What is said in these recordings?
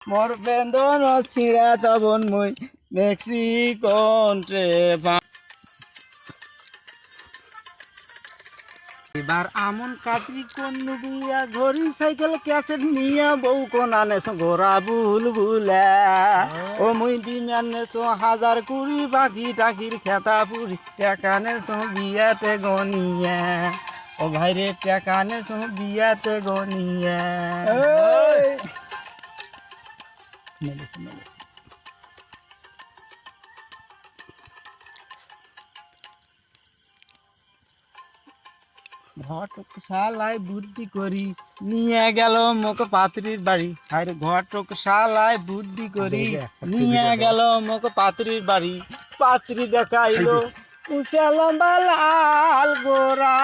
মোর বেন্দন ছিঁড়া তবন মই মেক্সিকন ট্রে এবার আমন কাটি কোন বিয়া ঘড়ি সাইকেল ক্যাসেট নিয়া বউ কোন আনেছো ঘোরা বুলবুলা ও মুই দিন আনেছো হাজার কুড়ি বাকি টাকির খেতা পুরি টাকা নেছো বিয়াতে গনিয়া ও ভাইরে টাকা নেছো বিয়াতে গনিয়া ঘটক শালায় বুদ্ধি করি নিয়ে গেল মোক পাত্রীর বাড়ি আরে ঘটক শালায় বুদ্ধি করি নিয়ে গেল মোক পাত্রীর বাড়ি পাত্রী দেখাইলো উঁচা লম্বা লাল গোরা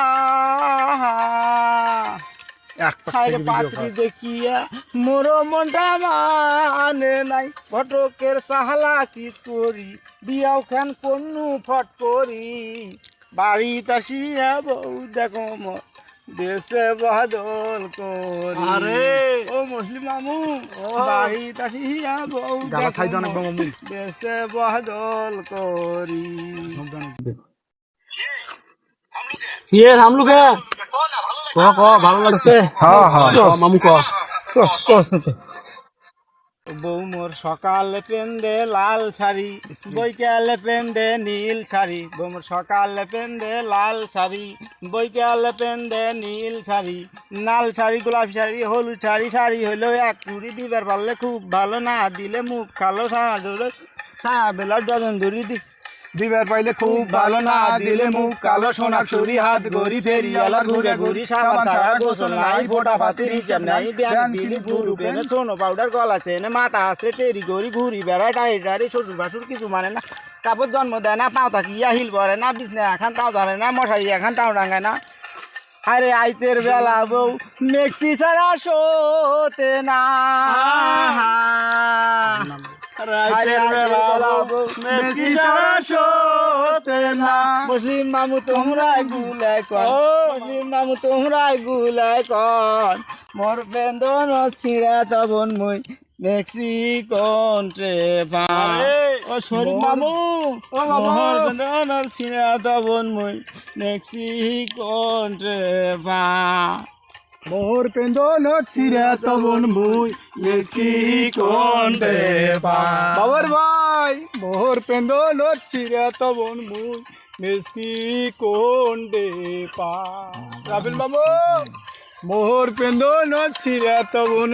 আরে পাত্রী দেখিয়া মোর মনটা মানে নাই ঘটকের সাহলা কি করি বিয়াও খান পন্নু ফট করি বাড়িতে আসিয়া বউ দেখো দেশে বদল করি আরে ও মুসলিম মামু বাড়িতে আসিয়া বউ দেশে বদল করি हम लोग है ভালো লাগছে মামু ক বউ মোর সকালে পেন্দে লাল শাড়ি বৈকালে পেন্দে নীল শাড়ি বউ মোর সকালে পেন্দে লাল শাড়ি বৈকালে পেন্দে নীল শাড়ি লাল শাড়ি গোলাপি শাড়ি হলুদ শাড়ি শাড়ি হইলেও এক কুড়ি দিবার পারলে খুব ভালো না দিলে মুখ খালো সারা বেলা ডজন ধরি দিবার পাইলে খুব ভালো না দিলে মুখ কালো সোনা ছুরি হাত গড়ি ফেরি আলা ঘুরে ঘুরি সারা ছাড়া গোসল নাই ফোটা পাতির হিসাব নাই ব্যাং বিলি গুরু পেনে সোনো পাউডার গলা চেনে মাথা আছে টেরি গড়ি ঘুরি বেড়ায় টাইট টাড়ি শ্বশুর বাসুর কিছু মানে না কাপড় জন্ম দেয় না পাও তাকিয়া হিল করে না বিছনে এখন তাও ধরে না মশারি এখন তাও ডাঙায় না আরে আইতের বেলা বউ মেক্সি ছাড়া শোতে না মুসলিম মামু তোমরাই গুলাই কর মুসলিম মামু তোমরাই গুলাই কর মোর বেন্দন ছিঁড়া তবন মই মেক্সিকন ট্রে ও শরীফ মামু ও মোর বেন্দন ছিঁড়া তবন মই মেক্সিকন ট্রে মোর পেন্দন ছিঁড়া তবন মুই মেক্সিকন ট্রে বাবার ভাই মোর পেন্দন ছিঁড়া তবন মুই মেক্সিকন ট্রে রাবিল মামু মোর পেন্দন ছিঁড়া তবন